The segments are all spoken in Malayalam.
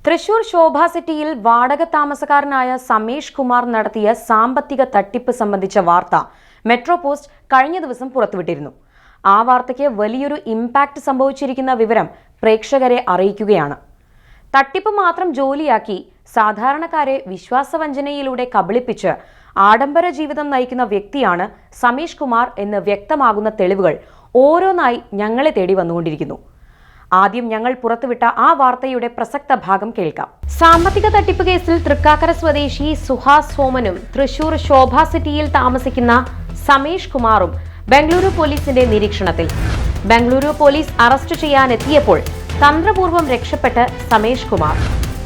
തൃശൂർ ശോഭ സിറ്റിയിൽ വാടക താമസക്കാരനായ സമേഷ് കുമാർ നടത്തിയ സാമ്പത്തിക തട്ടിപ്പ് സംബന്ധിച്ച വാർത്ത മെട്രോ പോസ്റ്റ് കഴിഞ്ഞ ദിവസം പുറത്തുവിട്ടിരുന്നു. ആ വാർത്തയ്ക്ക് വലിയൊരു ഇമ്പാക്ട് സംഭവിച്ചിരിക്കുന്ന വിവരം പ്രേക്ഷകരെ അറിയിക്കുകയാണ്. തട്ടിപ്പ് മാത്രം ജോലിയാക്കി സാധാരണക്കാരെ വിശ്വാസവഞ്ചനയിലൂടെ കബളിപ്പിച്ച് ആഡംബര ജീവിതം നയിക്കുന്ന വ്യക്തിയാണ് സമേഷ് കുമാർ എന്ന് വ്യക്തമാകുന്ന തെളിവുകൾ ഓരോന്നായി ഞങ്ങളെ തേടി വന്നുകൊണ്ടിരിക്കുന്നു. ആദ്യം ഞങ്ങൾ പുറത്തുവിട്ട ആ വാർത്തയുടെ പ്രസക്ത ഭാഗം കേൾക്കാം. സാമ്പത്തിക തട്ടിപ്പ് കേസിൽ തൃക്കാക്കര സ്വദേശി സുഹാസ് സോമനും തൃശൂർ ശോഭ സിറ്റിയിൽ താമസിക്കുന്ന സമേഷ് കുമാറും ബംഗളൂരു പോലീസിന്റെ നിരീക്ഷണത്തിൽ. ബംഗളൂരു പോലീസ് അറസ്റ്റ് ചെയ്യാനെത്തിയപ്പോൾ തന്ത്രപൂർവ്വം രക്ഷപ്പെട്ട് Samesh Kumar.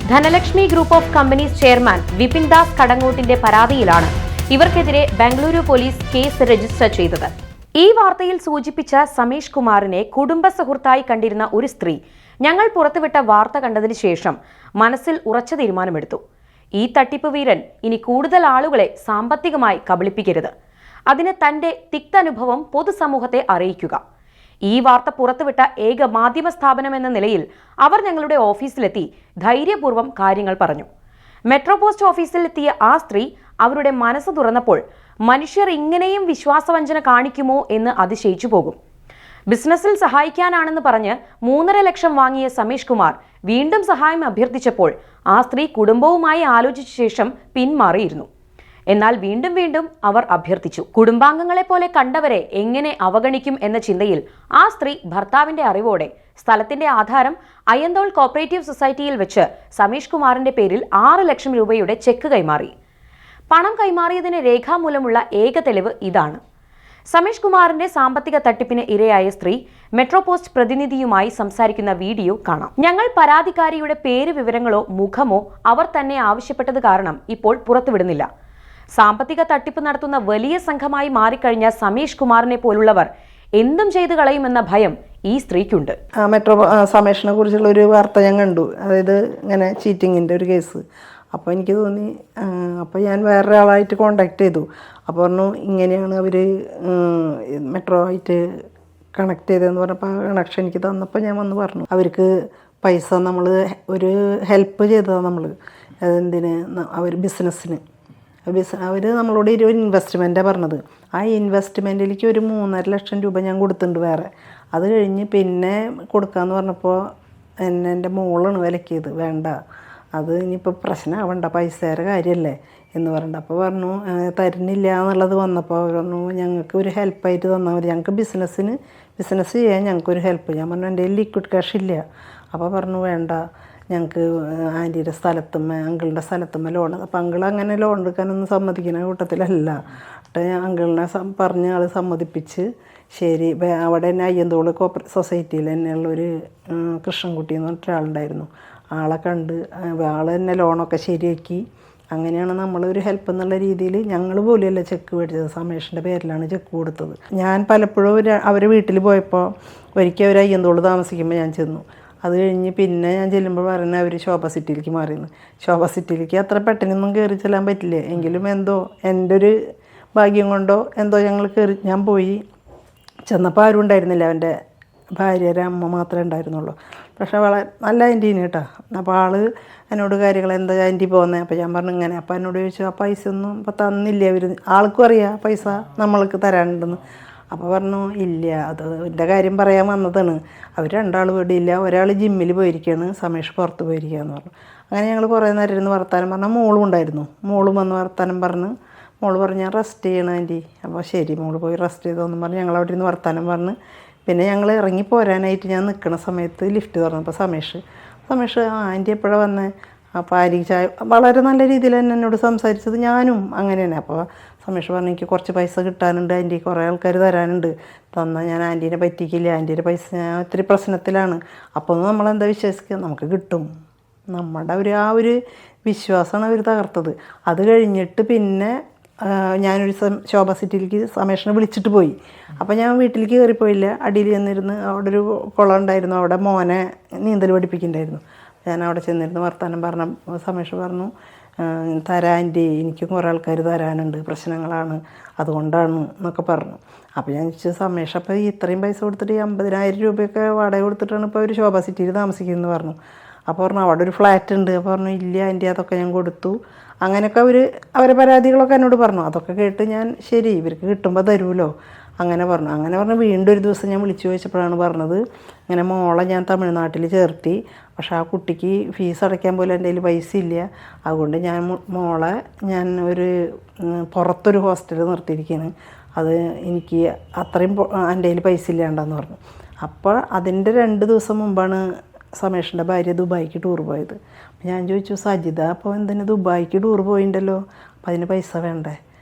Dhanalakshmi group of companies chairman Vipin Das കടങ്ങോട്ടിന്റെ പരാതിയിലാണ് ഇവർക്കെതിരെ ബംഗളൂരു പോലീസ് കേസ് രജിസ്റ്റർ ചെയ്തത്. ഈ വാർത്തയിൽ സൂചിപ്പിച്ച സമേഷ് കുമാറിനെ കുടുംബ സുഹൃത്തായി കണ്ടിരുന്ന ഒരു സ്ത്രീ ഞങ്ങൾ പുറത്തുവിട്ട വാർത്ത കണ്ടതിന് ശേഷം മനസ്സിൽ ഉറച്ച തീരുമാനമെടുത്തു. ഈ തട്ടിപ്പ് വീരൻ ഇനി കൂടുതൽ ആളുകളെ സാമ്പത്തികമായി കബളിപ്പിക്കരുത്. അതിന് തന്റെ തിക്തനുഭവം പൊതുസമൂഹത്തെ അറിയിക്കുക. ഈ വാർത്ത പുറത്തുവിട്ട ഏക മാധ്യമ സ്ഥാപനം എന്ന നിലയിൽ അവർ ഞങ്ങളുടെ ഓഫീസിലെത്തി ധൈര്യപൂർവ്വം കാര്യങ്ങൾ പറഞ്ഞു. മെട്രോ പോസ്റ്റ് ഓഫീസിൽ എത്തിയ ആ സ്ത്രീ അവരുടെ മനസ്സ് തുറന്നപ്പോൾ മനുഷ്യർ ഇങ്ങനെയും വിശ്വാസവഞ്ചന കാണിക്കുമോ എന്ന് അതിശയിച്ചു പോകും. ബിസിനസ്സിൽ സഹായിക്കാനാണെന്ന് പറഞ്ഞ് 3.5 ലക്ഷം വാങ്ങിയ സമേഷ് കുമാർ വീണ്ടും സഹായം അഭ്യർത്ഥിച്ചപ്പോൾ ആ സ്ത്രീ കുടുംബവുമായി ആലോചിച്ച ശേഷം പിന്മാറിയിരുന്നു. എന്നാൽ വീണ്ടും അവർ അഭ്യർത്ഥിച്ചു. കുടുംബാംഗങ്ങളെ പോലെ കണ്ടവരെ എങ്ങനെ അവഗണിക്കും എന്ന ചിന്തയിൽ ആ സ്ത്രീ ഭർത്താവിന്റെ അറിവോടെ സ്ഥലത്തിന്റെ ആധാരം അയ്യന്തോൾ കോപ്പറേറ്റീവ് സൊസൈറ്റിയിൽ വെച്ച് സമേഷ് കുമാറിന്റെ പേരിൽ 6 ലക്ഷം രൂപയുടെ ചെക്ക് കൈമാറി. പണം കൈമാറിയതിന് രേഖാമൂലമുള്ള ഏക തെളിവ് ഇതാണ്. സമേഷ് കുമാറിന്റെ സാമ്പത്തിക തട്ടിപ്പിന് ഇരയായ സ്ത്രീ മെട്രോ പോസ്റ്റ് പ്രതിനിധിയുമായി സംസാരിക്കുന്ന വീഡിയോ കാണാം. ഞങ്ങൾ പരാതിക്കാരിയുടെ പേര് വിവരങ്ങളോ മുഖമോ അവർ തന്നെ ആവശ്യപ്പെട്ടത് കാരണം ഇപ്പോൾ പുറത്തുവിടുന്നില്ല. സാമ്പത്തിക തട്ടിപ്പ് നടത്തുന്ന വലിയ സംഘമായി മാറിക്കഴിഞ്ഞ സമേഷ് കുമാറിനെ പോലുള്ളവർ എന്തും ചെയ്തു കളയുമെന്ന ഭയം ഈ സ്ത്രീക്കുണ്ട്. മെട്രോ സമേഷിനെ കുറിച്ചുള്ള ഒരു വാർത്ത ഞാൻ കണ്ടു. അതായത് ഇങ്ങനെ ചീറ്റിങ്ങിൻ്റെ ഒരു കേസ്. അപ്പോൾ എനിക്ക് തോന്നി, അപ്പോൾ ഞാൻ വേറൊരാളായിട്ട് കോണ്ടാക്ട് ചെയ്തു. അപ്പോൾ പറഞ്ഞു ഇങ്ങനെയാണ് അവർ മെട്രോ ആയിട്ട് കണക്ട് ചെയ്തതെന്ന് പറഞ്ഞപ്പോൾ ആ കണക്ഷൻ എനിക്ക് തന്നപ്പോൾ ഞാൻ വന്ന് പറഞ്ഞു അവർക്ക് പൈസ നമ്മൾ ഒരു ഹെൽപ്പ് ചെയ്തതാണ്. നമ്മൾ എന്തിന് അവർ ബിസിനസ്സിന് അവർ നമ്മളോട് ഒരു ഇൻവെസ്റ്റ്മെൻറ്റാണ് പറഞ്ഞത്. ആ ഇൻവെസ്റ്റ്മെൻറ്റിലേക്ക് ഒരു 3.5 ലക്ഷം രൂപ ഞാൻ കൊടുത്തിട്ടുണ്ട് വേറെ. അത് കഴിഞ്ഞ് പിന്നെ കൊടുക്കാമെന്ന് പറഞ്ഞപ്പോൾ എൻ്റെ മോളാണ് വിലക്കിയത്. വേണ്ട, അത് ഇനിയിപ്പോൾ പ്രശ്നമാവണ്ട, പൈസയുടെ കാര്യമല്ലേ എന്ന് പറഞ്ഞിട്ട്. അപ്പോൾ പറഞ്ഞു തരുന്നില്ല എന്നുള്ളത് വന്നപ്പോൾ പറഞ്ഞു ഞങ്ങൾക്ക് ഒരു ഹെൽപ്പായിട്ട് തന്നാൽ മതി, ഞങ്ങൾക്ക് ബിസിനസ് ചെയ്യാൻ ഞങ്ങൾക്കൊരു ഹെൽപ്പ്. ഞാൻ പറഞ്ഞു എൻ്റെ ലിക്വിഡ് ക്യാഷ് ഇല്ല. അപ്പോൾ പറഞ്ഞു വേണ്ട, ഞങ്ങൾക്ക് ആൻറ്റിയുടെ അങ്കിളിൻ്റെ സ്ഥലത്തുമ്മ ലോൺ. അപ്പോൾ അങ്കിൾ അങ്ങനെ ലോൺ എടുക്കാനൊന്നും സമ്മതിക്കുന്ന കൂട്ടത്തിലല്ല. അങ്കിളിനെ പറഞ്ഞ് ആൾ സമ്മതിപ്പിച്ച് ശരി. അവിടെ തന്നെ അയ്യന്തോൾ സൊസൈറ്റിയിൽ തന്നെയുള്ളൊരു കൃഷ്ണൻകുട്ടി എന്ന് പറഞ്ഞിട്ട് ഒരാളുണ്ടായിരുന്നു. ആളെ കണ്ട് ആൾ തന്നെ ലോണൊക്കെ ശരിയാക്കി. അങ്ങനെയാണ് നമ്മളൊരു ഹെൽപ്പ് എന്നുള്ള രീതിയിൽ ഞങ്ങൾ പോലെയല്ല ചെക്ക് മേടിച്ചത്, സമേഷിൻ്റെ പേരിലാണ് ചെക്ക് കൊടുത്തത്. ഞാൻ പലപ്പോഴും അവരെ വീട്ടിൽ പോയപ്പോൾ ഒരിക്കൽ അവർ അയ്യന്തോൾ താമസിക്കുമ്പോൾ ഞാൻ ചെന്നു. അത് കഴിഞ്ഞ് പിന്നെ ഞാൻ ചെല്ലുമ്പോൾ പറയുന്നത് അവർ ശോഭ സിറ്റിയിലേക്ക് മാറിയെന്ന്. ശോഭ സിറ്റിയിലേക്ക് അത്ര പെട്ടെന്നൊന്നും കയറി ചെല്ലാൻ പറ്റില്ല. എങ്കിലും എന്തോ എൻ്റെ ഒരു ഭാഗ്യം കൊണ്ടോ എന്തോ ഞാൻ പോയി ചെന്നപ്പോൾ ആരും ഉണ്ടായിരുന്നില്ല. അവൻ്റെ ഭാര്യയുടെ അമ്മ മാത്രമേ ഉണ്ടായിരുന്നുള്ളൂ. പക്ഷേ വളരെ നല്ല ആൻറ്റീന് കേട്ടോ. അപ്പോൾ ആൾ എന്നോട് കാര്യങ്ങൾ എന്താ ആൻറ്റി പോകുന്നത്. അപ്പോൾ ഞാൻ പറഞ്ഞു ഇങ്ങനെ. അപ്പോൾ എന്നോട് ചോദിച്ചു ആ പൈസ ഒന്നും ഇപ്പോൾ തന്നില്ലേ അവർ. ആൾക്കും അറിയാം പൈസ നമ്മൾക്ക് തരാനുണ്ടെന്ന്. അപ്പോൾ പറഞ്ഞു ഇല്ല, അത് എൻ്റെ കാര്യം പറയാൻ വന്നതാണ്. അവർ 2 ആൾ ഇവിടെ ഇല്ല, ഒരാൾ ജിമ്മിൽ പോയിരിക്കുകയാണ്, സമേഷ് പുറത്ത് പോയിരിക്കുകയെന്ന് പറഞ്ഞു. അങ്ങനെ ഞങ്ങൾ കുറേ നേരം ഇരുന്ന് വർത്താനം പറഞ്ഞാൽ മോളും ഉണ്ടായിരുന്നു. മോളും വന്ന് വർത്താനം പറഞ്ഞ് മോള് പറഞ്ഞു ഞാൻ റെസ്റ്റ് ചെയ്യണം ആൻറ്റി. അപ്പോൾ ശരി മോള് പോയി റെസ്റ്റ് ചെയ്തോന്നും പറഞ്ഞ് ഞങ്ങൾ അവിടെ ഇരുന്ന് വർത്താനം പറഞ്ഞ് പിന്നെ ഞങ്ങൾ ഇറങ്ങി പോരാനായിട്ട് ഞാൻ നിൽക്കുന്ന സമയത്ത് ലിഫ്റ്റ് തുറന്നപ്പോൾ സമേഷ് ആൻറ്റി എപ്പോഴാണ് വന്നത്. അപ്പോൾ ആര്യക്ക് ചായ വളരെ നല്ല രീതിയിൽ തന്നെ എന്നോട് സംസാരിച്ചത്. ഞാനും അങ്ങനെ തന്നെ. അപ്പോൾ സമേഷ് പറഞ്ഞു എനിക്ക് കുറച്ച് പൈസ കിട്ടാനുണ്ട് ആൻറ്റി, കുറേ ആൾക്കാർ തരാനുണ്ട്, തന്നാൽ ഞാൻ ആൻറ്റീനെ പറ്റിക്കില്ല, ആൻറ്റീൻ്റെ പൈസ ഞാൻ ഒത്തിരി പ്രശ്നത്തിലാണ്. അപ്പോൾ നമ്മളെന്താ വിശ്വസിക്കുക, നമുക്ക് കിട്ടും. നമ്മുടെ ആ ഒരു വിശ്വാസമാണ് അവർ തകർത്തത്. അത് കഴിഞ്ഞിട്ട് പിന്നെ ഞാനൊരു ശോഭ സിറ്റിയിലേക്ക് സമേഷിനെ വിളിച്ചിട്ട് പോയി. അപ്പോൾ ഞാൻ വീട്ടിലേക്ക് കയറിപ്പോയില്ല. അടിയിൽ ചെന്നിരുന്ന് അവിടെ ഒരു കുളം ഉണ്ടായിരുന്നു, അവിടെ മോനെ നീന്തൽ പഠിപ്പിക്കുന്നുണ്ടായിരുന്നു. ഞാൻ അവിടെ ചെന്നിരുന്ന് വർത്താനം പറഞ്ഞ സമേഷ് പറഞ്ഞു തരാൻ ആൻറ്റി, എനിക്കും കുറേ ആൾക്കാർ തരാനുണ്ട്, പ്രശ്നങ്ങളാണ്, അതുകൊണ്ടാണ് എന്നൊക്കെ പറഞ്ഞു. അപ്പോൾ ഞാൻ സമേഷ് അപ്പോൾ ഇത്രയും പൈസ കൊടുത്തിട്ട് 50,000 രൂപയൊക്കെ വാടക കൊടുത്തിട്ടാണ് ഇപ്പോൾ അവർ ശോഭ സിറ്റിയിൽ താമസിക്കുന്നതെന്ന് പറഞ്ഞു. അപ്പോൾ പറഞ്ഞു അവിടെ ഒരു ഫ്ലാറ്റ് ഉണ്ട്. അപ്പോൾ പറഞ്ഞു ഇല്ല ആൻറ്റി, അതൊക്കെ ഞാൻ കൊടുത്തു. അങ്ങനെയൊക്കെ അവരെ പരാതികളൊക്കെ എന്നോട് പറഞ്ഞു. അതൊക്കെ കേട്ട് ഞാൻ ശരി ഇവർക്ക് കിട്ടുമ്പോൾ തരുമല്ലോ അങ്ങനെ പറഞ്ഞു. വീണ്ടും ഒരു ദിവസം ഞാൻ വിളിച്ചു ചോദിച്ചപ്പോഴാണ് പറഞ്ഞത് ഇങ്ങനെ മോളെ ഞാൻ തമിഴ്നാട്ടിൽ ചേർത്തി, പക്ഷേ ആ കുട്ടിക്ക് ഫീസ് അടയ്ക്കാൻ പോലും എൻ്റെ കയ്യിൽ പൈസ ഇല്ല, അതുകൊണ്ട് ഞാൻ മോളെ ഒരു പുറത്തൊരു ഹോസ്റ്റലിൽ നിർത്തിയിരിക്കുകയാണ്, അത് എനിക്ക് അത്രയും എൻ്റെ കയ്യിൽ പൈസ ഇല്ലാണ്ടെന്ന് പറഞ്ഞു. അപ്പോൾ അതിൻ്റെ 2 ദിവസം മുമ്പാണ് സമേഷിൻ്റെ ഭാര്യ ദുബായിക്ക് ടൂർ പോയത്. അപ്പോൾ ഞാൻ ചോദിച്ചു സജിത അപ്പോൾ എന്തിനാ ദുബായിക്ക് ടൂർ പോയിണ്ടല്ലോ, അപ്പോൾ അതിന് പൈസ വേണ്ടേ,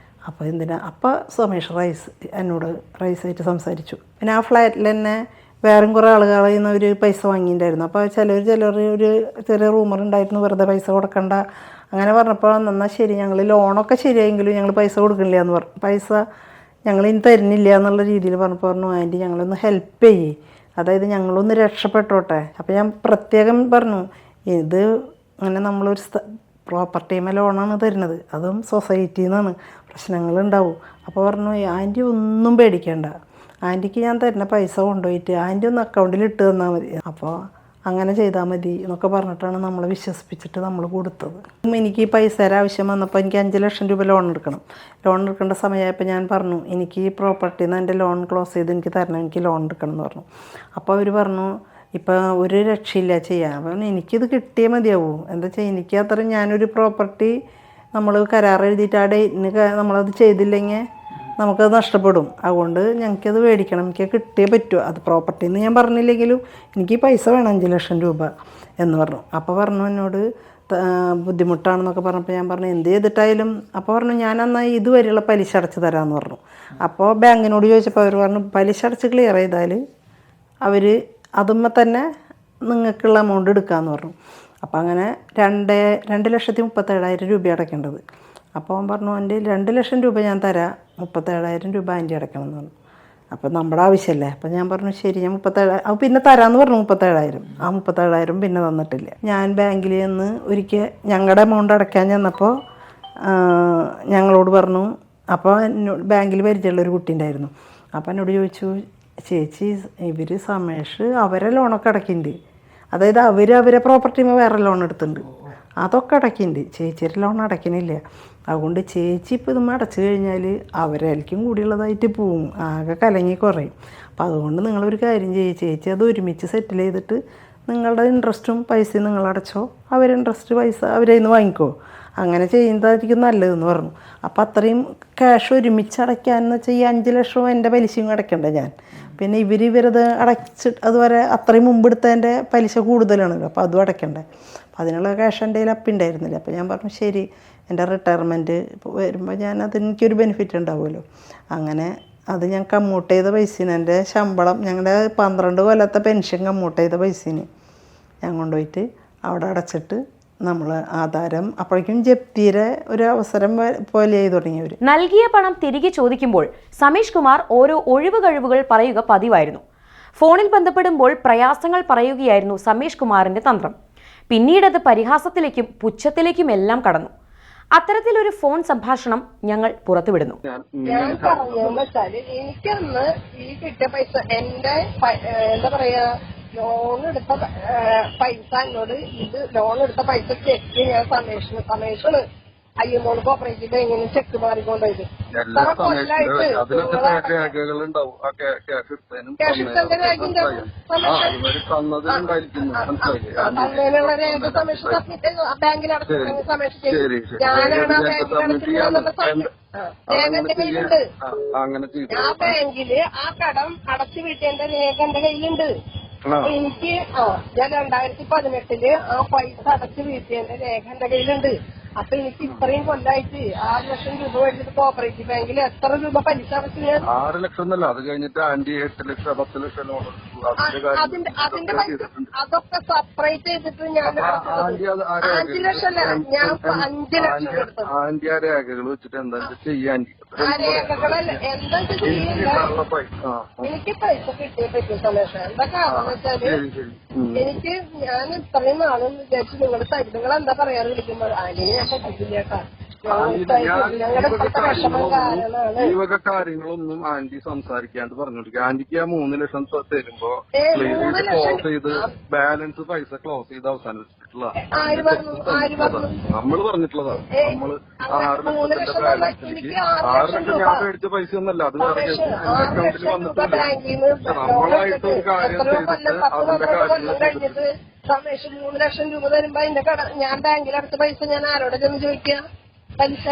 അപ്പോൾ എന്തിനാ? അപ്പോൾ സമേഷ് എന്നോട് റൈസായിട്ട് സംസാരിച്ചു. പിന്നെ ആ ഫ്ലാറ്റിൽ തന്നെ വേറെയും കുറേ ആളുകളിൽ നിന്ന് ഒരു പൈസ വാങ്ങിയിട്ടുണ്ടായിരുന്നു. അപ്പോൾ ചിലർ ഒരു ചെറിയ റൂമറുണ്ടായിരുന്നു, വെറുതെ പൈസ കൊടുക്കണ്ട അങ്ങനെ പറഞ്ഞപ്പോൾ എന്നാൽ ശരി ഞങ്ങൾ ലോണൊക്കെ ശരിയായെങ്കിലും ഞങ്ങൾ പൈസ കൊടുക്കണില്ല എന്ന് പറഞ്ഞു. പൈസ ഞങ്ങൾ ഇനി തരുന്നില്ല എന്നുള്ള രീതിയിൽ പറഞ്ഞു ആൻറ്റി ഞങ്ങളൊന്ന് ഹെൽപ്പ് ചെയ്യേ, അതായത് ഞങ്ങളൊന്ന് രക്ഷപ്പെട്ടോട്ടെ. അപ്പോൾ ഞാൻ പ്രത്യേകം പറഞ്ഞു ഇത് അങ്ങനെ നമ്മളൊരു പ്രോപ്പർട്ടിമേ ലോണാണ് തരുന്നത്, അതും സൊസൈറ്റിയിൽ നിന്നാണ്, പ്രശ്നങ്ങളുണ്ടാവും. അപ്പോൾ പറഞ്ഞു ആൻറ്റി ഒന്നും പേടിക്കേണ്ട, ആൻറ്റിക്ക് ഞാൻ തരുന്ന പൈസ കൊണ്ടുപോയിട്ട് ആൻറ്റി ഒന്ന് അക്കൗണ്ടിൽ ഇട്ട് തന്നാൽ മതി, അപ്പോൾ അങ്ങനെ ചെയ്താൽ മതി എന്നൊക്കെ പറഞ്ഞിട്ടാണ് നമ്മളെ വിശ്വസിപ്പിച്ചിട്ട് നമ്മൾ കൊടുത്തത്. എനിക്ക് പൈസയുടെ ആവശ്യം വന്നപ്പോൾ എനിക്ക് 5 ലക്ഷം രൂപ ലോൺ എടുക്കേണ്ട സമയമായപ്പോൾ ഞാൻ പറഞ്ഞു എനിക്ക് ഈ പ്രോപ്പർട്ടിയിൽ നിന്ന് എൻ്റെ ലോൺ ക്ലോസ് ചെയ്ത് എനിക്ക് തരണം, എനിക്ക് ലോൺ എടുക്കണം എന്ന് പറഞ്ഞു. അപ്പോൾ അവർ പറഞ്ഞു ഇപ്പോൾ ഒരു രക്ഷയില്ല ചെയ്യാൻ. അപ്പം എനിക്കിത് കിട്ടിയേ മതിയാവും, എന്താ വെച്ചാൽ എനിക്ക് അത്ര ഞാനൊരു പ്രോപ്പർട്ടി നമ്മൾ കരാർ എഴുതിയിട്ട് ആ ഡേറ്റിന് നമ്മളത് ചെയ്തില്ലെങ്കിൽ നമുക്കത് നഷ്ടപ്പെടും, അതുകൊണ്ട് ഞങ്ങൾക്കത് മേടിക്കണം, എനിക്ക് കിട്ടിയേ പറ്റുമോ, അത് പ്രോപ്പർട്ടി എന്ന് ഞാൻ പറഞ്ഞില്ലെങ്കിലും എനിക്ക് പൈസ വേണം 5 ലക്ഷം രൂപ എന്ന് പറഞ്ഞു. അപ്പോൾ പറഞ്ഞു എന്നോട് ബുദ്ധിമുട്ടാണെന്നൊക്കെ പറഞ്ഞപ്പോൾ ഞാൻ പറഞ്ഞു എന്ത് ചെയ്തിട്ടായാലും, അപ്പോൾ പറഞ്ഞു ഞാൻ എന്നാൽ ഇതുവരെയുള്ള പലിശ അടച്ച് തരാമെന്ന് പറഞ്ഞു. അപ്പോൾ ബാങ്കിനോട് ചോദിച്ചപ്പോൾ അവർ പറഞ്ഞു പലിശ അടച്ച് ക്ലിയർ ചെയ്താൽ അവർ അതുമ്മ തന്നെ നിങ്ങൾക്കുള്ള എമൗണ്ട് എടുക്കാമെന്ന് പറഞ്ഞു. അപ്പോൾ അങ്ങനെ 2,37,000 രൂപ അടയ്ക്കേണ്ടത്. അപ്പോൾ അവൻ പറഞ്ഞു എൻ്റെ 2 ലക്ഷം രൂപ ഞാൻ തരാം, 37,000 രൂപ ആൻറ്റി അടയ്ക്കണം എന്ന് പറഞ്ഞു. അപ്പോൾ നമ്മുടെ ആവശ്യമല്ലേ, അപ്പോൾ ഞാൻ പറഞ്ഞു ശരി ഞാൻ 37,000 അപ്പോൾ പിന്നെ തരാമെന്ന് പറഞ്ഞു. 37,000 ആ 37,000 പിന്നെ തന്നിട്ടില്ല. ഞാൻ ബാങ്കിൽ നിന്ന് ഒരിക്കൽ ഞങ്ങളുടെ എമൗണ്ട് അടയ്ക്കാൻ ചെന്നപ്പോൾ ഞങ്ങളോട് പറഞ്ഞു, അപ്പോൾ ബാങ്കിൽ പരിചയമുള്ളൊരു കുട്ടി ഉണ്ടായിരുന്നു. അപ്പോൾ എന്നോട് ചോദിച്ചു ചേച്ചി ഇവർ സമേഷ് അവരെ ലോണൊക്കെ അടയ്ക്കുന്നുണ്ട്, അതായത് അവരെ പ്രോപ്പർട്ടിമേ വേറെ ലോൺ എടുത്തിട്ടുണ്ട്, അതൊക്കെ അടയ്ക്കുന്നുണ്ട്, ചേച്ചിയുടെ ലോൺ അടയ്ക്കണില്ല, അതുകൊണ്ട് ചേച്ചി ഇപ്പോൾ ഇതുമ്മ അടച്ചു കഴിഞ്ഞാൽ അവരായിരിക്കും കൂടിയുള്ളതായിട്ട് പോവും, ആകെ കലങ്ങി കുറയും. അപ്പോൾ അതുകൊണ്ട് നിങ്ങളൊരു കാര്യം ചെയ്യും, ചേച്ചി അത് ഒരുമിച്ച് സെറ്റിൽ ചെയ്തിട്ട് നിങ്ങളുടെ ഇൻട്രസ്റ്റും പൈസയും നിങ്ങൾ അടച്ചോ, ഇൻട്രസ്റ്റ് പൈസ അവരെ നിന്ന് വാങ്ങിക്കോ, അങ്ങനെ ചെയ്യുന്നതായിരിക്കും നല്ലതെന്ന് പറഞ്ഞു. അപ്പോൾ അത്രയും ക്യാഷ് ഒരുമിച്ച് അടയ്ക്കാമെന്ന് വെച്ചാൽ ഈ 5 ലക്ഷവും എൻ്റെ പലിശയും അടയ്ക്കണ്ടേ ഞാൻ, പിന്നെ ഇവരത് അടച്ചിട്ട് അതുവരെ അത്രയും മുമ്പ് എടുത്തതിൻ്റെ പലിശ കൂടുതലാണല്ലോ, അപ്പോൾ അതും അടയ്ക്കണ്ടേ. അപ്പോൾ അതിനുള്ള ക്യാഷ് എൻ്റെ കയ്യിൽ ഉണ്ടായിരുന്നില്ല. അപ്പോൾ ഞാൻ പറഞ്ഞു ശരി എൻ്റെ റിട്ടയർമെൻറ്റ് വരുമ്പോൾ എനിക്കൊരു ബെനിഫിറ്റ് ഉണ്ടാവുമല്ലോ, അങ്ങനെ അത് ഞാൻ കമ്മ്യൂട്ട് ചെയ്ത പൈസന് എൻ്റെ ശമ്പളം ഞങ്ങളുടെ 12 കൊല്ലത്തെ പെൻഷൻ കമ്മ്യൂട്ട് ചെയ്ത പൈസന് ഞാൻ കൊണ്ടുപോയിട്ട് അവിടെ അടച്ചിട്ട് നമ്മൾ ആധാരം അപ്പോഴേക്കും ജപ്തിയുടെ ഒരു അവസരം പോലെയായി തുടങ്ങിയവർ. നൽകിയ പണം തിരികെ ചോദിക്കുമ്പോൾ സമേഷ് കുമാർ ഓരോ ഒഴിവ് കഴിവുകൾ പറയുക പതിവായിരുന്നു. ഫോണിൽ ബന്ധപ്പെടുമ്പോൾ പ്രയാസങ്ങൾ പറയുകയായിരുന്നു സമേഷ് കുമാറിന്റെ തന്ത്രം. പിന്നീടത് പരിഹാസത്തിലേക്കും പുച്ഛത്തിലേക്കും എല്ലാം കടന്നു. അത്തരത്തിലൊരു ഫോൺ സംഭാഷണം ഞങ്ങൾ പുറത്തുവിടുന്നു. ഞാൻ പറഞ്ഞെന്ന് വെച്ചാല് എനിക്കന്ന് ഈ കിട്ടിയ പൈസ എന്റെ എന്താ പറയാ ലോൺ എടുത്ത പൈസ എന്നോട് ലോൺ എടുത്ത പൈസ ചെക്ക് ഞാൻ സമേഷന് അയ്യന്നോട് കോപ്പറേറ്റീവ് ബാങ്കിന് ചെക്ക് മാറിക്കൊണ്ടത് അങ്ങനെയുള്ള രേഖ സമേഷ് ബാങ്കിൽ അടച്ചു സമേഷ് ചെയ്തു. ഞാനാണ് ആ ബാങ്കിൽ അടച്ചിട്ടുള്ള രേഖ എന്റെ കയ്യിലുണ്ട്. ആ ബാങ്കില് ആ കടം അടച്ചു വീട്ടേണ്ട രേഖ എന്റെ കയ്യിലുണ്ട്. എനിക്ക് ഞാൻ 2018 ആ പൈസ അടച്ചു വീട്ടിയതിന്റെ രേഖ എന്റെ കയ്യിലുണ്ട്. അപ്പൊ എനിക്ക് ഇത്രയും കൊല്ലായിട്ട് 6 ലക്ഷം രൂപ മേടിച്ചിട്ട് കോപ്പറേറ്റീവ് ബാങ്കിൽ എത്ര രൂപ പലിശ അടച്ചു ഞാൻ? 6 ലക്ഷം എന്നല്ല, അത് കഴിഞ്ഞിട്ട് ആന്റി 8 ലക്ഷം 10 ലക്ഷം ലോൺ അതിന്റെ പൈസ അതൊക്കെ സെപ്പറേറ്റ് ചെയ്തിട്ട് ഞാൻ 5 ലക്ഷം ഞാൻ 5 ലക്ഷം എടുത്തത്. ആന്റി ആ രേഖകൾ വെച്ചിട്ട് എന്താ ചെയ്യാൻ? ആ രേഖകളല്ല എന്താ ചെയ്യില്ല. എനിക്ക് പൈസ കിട്ടിയേ പറ്റും സമേഷ. എന്താ കാരണം വെച്ചാല് എനിക്ക് ഞാൻ ഇത്രയും നാളും വിചാരിച്ചു നിങ്ങൾ എന്താ പറയാറ് വിളിക്കുമ്പോൾ ആന്റിനെ ഞാൻ പറ്റില്ല കേട്ടാ, ഞങ്ങളുടെ ഇപ്പോഴത്തെ വിഷമം കാരണമാണ്. ഈ വക കാര്യങ്ങളൊന്നും ആന്റി സംസാരിക്കാണ്ട് പറഞ്ഞോണ്ടിരിക്കുക. ആന്റിക്ക് ആ 3 ലക്ഷം തരുമ്പോ ക്ലോസ് ചെയ്ത് ബാലൻസ് പൈസ ക്ലോസ് ചെയ്ത് അവസാനിപ്പിച്ചിട്ടുള്ള നമ്മള് പറഞ്ഞിട്ടുള്ളതാണ്. നമ്മള് 6 ലക്ഷത്തിന്റെ ബാലൻസിലേക്ക് 6 ലക്ഷം ഞാൻ മേടിച്ച പൈസ ഒന്നല്ല, അത് വേറെ എന്റെ അക്കൗണ്ടിൽ വന്നിട്ടില്ല. നമ്മളായിട്ട് ഒരു കാര്യം ചെയ്തിട്ട് അതിന്റെ കാര്യങ്ങൾ സമേഷ് 3 ലക്ഷം രൂപ തരുമ്പോ അതിന്റെ ഞാൻ ബാങ്കിലടുത്ത പൈസ ഞാൻ ആരോടെ ചെന്ന് ചോദിക്കുക? പലിശ.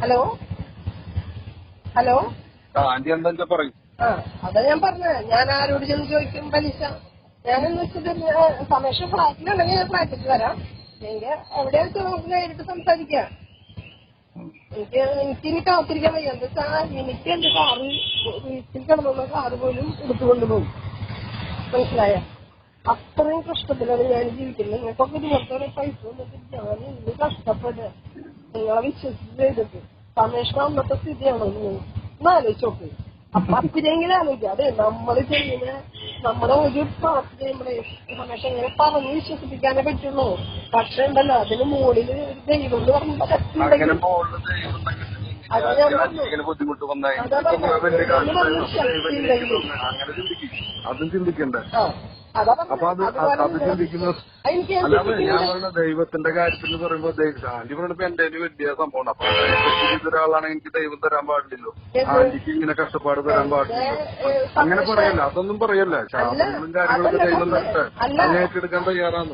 ഹലോ ആന്റി എന്താ പറയും? അതാ ഞാൻ പറഞ്ഞത്. ഞാൻ ആരോട് ചെന്ന് ചോദിക്കും പലിശ? ഞാനെന്ന് വെച്ചിട്ട് സമേഷ് ഫ്ലാറ്റിലുണ്ടെങ്കിൽ ഞാൻ ഫ്ലാറ്റിൽ വരാം. എനിക്ക് എവിടെയാ വെച്ചാൽ നമുക്ക് നേരിട്ട് സംസാരിക്കാം. എനിക്കിനി കാത്തിരിക്കാൻ വയ്യ. എന്താ വെച്ചാൽ എനിക്ക് എന്റെ കാറ് വീട്ടിൽ കിടന്നുള്ള കാറ് പോലും എടുത്തുകൊണ്ടുപോകും. മനസ്സിലായ? അത്രയും കഷ്ടത്തിലാണ് ഞാൻ ജീവിക്കുന്നത്. നിങ്ങൾക്കൊക്കെ ദിവസത്തോടെ പൈസ വന്നിട്ട് ഞാൻ ഇന്ന് കഷ്ടപ്പെടുക നിങ്ങളെ വിശ്വസിച്ച് ചെയ്തിട്ട്. സമേഷ് അന്നത്തെ സ്ഥിതിയാണോ നിങ്ങൾ ആലോചിച്ചോക്ക്. അപ്പൊ അപ്പിനെങ്കിലും ആലോചിക്കുക. അതെ നമ്മള് ചെയ്യുന്ന നമ്മുടെ ഒരു പ്രവർത്തി ചെയ്യുമ്പോഴേ സമേഷ് എങ്ങനെ പറഞ്ഞ് വിശ്വസിപ്പിക്കാനേ പറ്റുള്ളൂ. പക്ഷെ ഉണ്ടല്ലോ അതിന് മുകളിൽ ഒരു ദൈവം എന്ന് പറഞ്ഞ അതാ ഞാൻ പറഞ്ഞു. അതും ചിന്തിക്കണ്ടേ? അപ്പൊ അത് ചിന്തിക്കുന്ന എനിക്ക് ഞാൻ പറയുന്ന ദൈവത്തിന്റെ കാര്യത്തിൽ പറയുമ്പോ ആന്റി പറയുമ്പോ എന്റെ വലിയ സംഭവമാണ്. അപ്പൊ ഒരാളാണെങ്കിൽ എനിക്ക് ദൈവം തരാൻ പാടില്ലല്ലോ, ആന്റിക്ക് ഇങ്ങനെ കഷ്ടപ്പാട് തരാൻ പാടില്ലല്ലോ, അങ്ങനെ പറയല്ല. അതൊന്നും പറയല്ല. ശാപങ്ങളും കാര്യങ്ങളൊക്കെ ദൈവം തരട്ടെ, അതിനെ ഏറ്റെടുക്കാൻ തയ്യാറാണ്.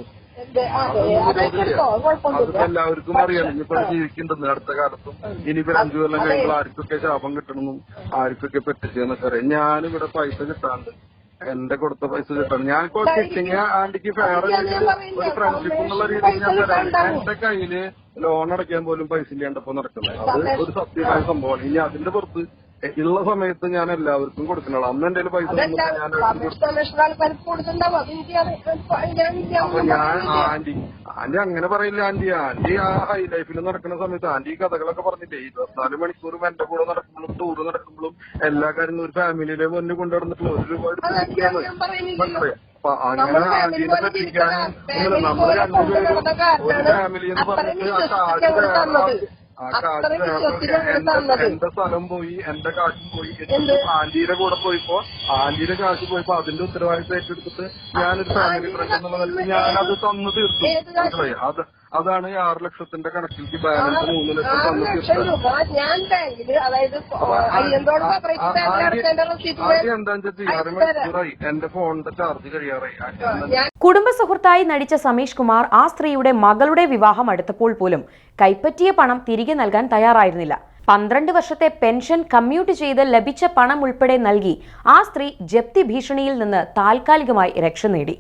അതൊക്കെ എല്ലാവർക്കും അറിയാം. ഇനിയിപ്പോ ജീവിക്കുന്നുണ്ട് അടുത്ത കാലത്തും. ഇനിയിപ്പോ 5 കൊല്ലം കഴിയുമ്പോൾ ആർക്കൊക്കെ ശാപം കിട്ടണമെന്നും ആർക്കൊക്കെ പറ്റിച്ചെന്നൊക്കെ അറിയാം. ഞാനിവിടെ പൈസ കിട്ടാണ്ട് എന്റെ കൊടുത്ത പൈസ കിട്ടണം. ഞാൻ കിട്ടിങ്ങ ആന്റിക്ക് ഫെയർ ഒരു ഫ്രണ്ട്ഷിപ്പ് എന്നുള്ള രീതിയിൽ ഞാൻ തരാം. എന്റെ കയ്യില് ലോൺ അടയ്ക്കാൻ പോലും പൈസ ഇല്ലാണ്ടപ്പോ നടക്കുന്നത് അത് ഒരു സത്യമായ സംഭവമാണ്. ഇനി അതിന്റെ പുറത്ത് ഉള്ള സമയത്ത് ഞാൻ എല്ലാവർക്കും കൊടുക്കണല്ലോ. അന്ന് എന്റെ പൈസ അപ്പൊ ഞാൻ ആന്റി അങ്ങനെ പറയില്ല. ആന്റി ആ ഹൈ ലൈഫിൽ നടക്കുന്ന സമയത്ത് ആന്റി ഈ കഥകളൊക്കെ പറഞ്ഞില്ലേ 24 മണിക്കൂറും എന്റെ കൂടെ നടക്കുമ്പോഴും ടൂറ് നടക്കുമ്പോഴും എല്ലാ കാര്യങ്ങളും ഒരു ഫാമിലിയിലെ മുന്നിൽ കൊണ്ടുനടന്നിട്ടുള്ള ഒരുപാട് അപ്പൊ അങ്ങനെ ആന്റീനെ പറ്റിക്കാൻ നമ്മൾ രണ്ടുപേരും ഒരു ഫാമിലി എന്ന് പറഞ്ഞിട്ട് ആ കാശ് എന്റെ സ്ഥലം പോയി, എന്റെ കാശും പോയി, ആന്റിയുടെ കൂടെ പോയപ്പോ ആന്റിയുടെ കാശ് പോയപ്പോ അതിന്റെ ഉത്തരവാദിത്തം ഏറ്റെടുത്തിട്ട് ഞാനൊരു ഫാമിലി ഫ്രണ്ട് എന്നുള്ള നിലയ്ക്ക് ഞാനത് തന്നു തീർത്തു. അതാണ് 6 ലക്ഷത്തിന്റെ കണക്കിലേക്ക് ബാലൻസ് 3 ലക്ഷം തന്നു തീർച്ചയായും. എന്താണെന്ന് വെച്ചാൽ 6 മണിക്കൂറായി എന്റെ ഫോണിന്റെ ചാർജ് കഴിയാറായി. കുടുംബ സുഹൃത്തായി നടിച്ച സമീഷ് കുമാർ ആ സ്ത്രീയുടെ മകളുടെ വിവാഹം അടുത്തപ്പോൾ പോലും കൈപ്പറ്റിയ പണം തിരികെ നൽകാൻ തയ്യാറായിരുന്നില്ല. 12 വർഷത്തെ പെൻഷൻ കമ്മ്യൂട്ട് ചെയ്ത് ലഭിച്ച പണം ഉൾപ്പെടെ നൽകി ആ സ്ത്രീ ജപ്തി ഭീഷണിയിൽ നിന്ന് താൽക്കാലികമായി രക്ഷ നേടി.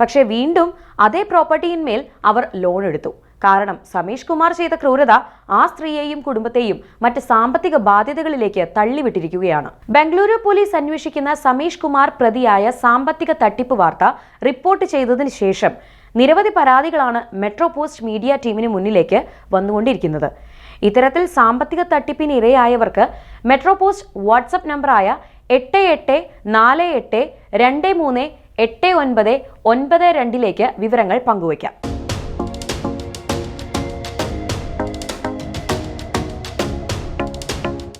പക്ഷേ വീണ്ടും അതേ പ്രോപ്പർട്ടിയിന്മേൽ അവർ ലോൺ എടുത്തു. കാരണം സമീഷ് കുമാർ ചെയ്ത ക്രൂരത ആ സ്ത്രീയെയും കുടുംബത്തെയും മറ്റ് സാമ്പത്തിക ബാധ്യതകളിലേക്ക് തള്ളിവിട്ടിരിക്കുകയാണ്. ബംഗളൂരു പോലീസ് അന്വേഷിക്കുന്ന സമീഷ് കുമാർ പ്രതിയായ സാമ്പത്തിക തട്ടിപ്പ് വാർത്ത റിപ്പോർട്ട് ചെയ്തതിന് ശേഷം നിരവധി പരാതികളാണ് മെട്രോ പോസ്റ്റ് മീഡിയ ടീമിന് മുന്നിലേക്ക് വന്നുകൊണ്ടിരിക്കുന്നത്. ഇത്തരത്തിൽ സാമ്പത്തിക തട്ടിപ്പിന് ഇരയായവർക്ക് മെട്രോ പോസ്റ്റ് വാട്സപ്പ് നമ്പറായ 8848238992 വിവരങ്ങൾ പങ്കുവയ്ക്കാം.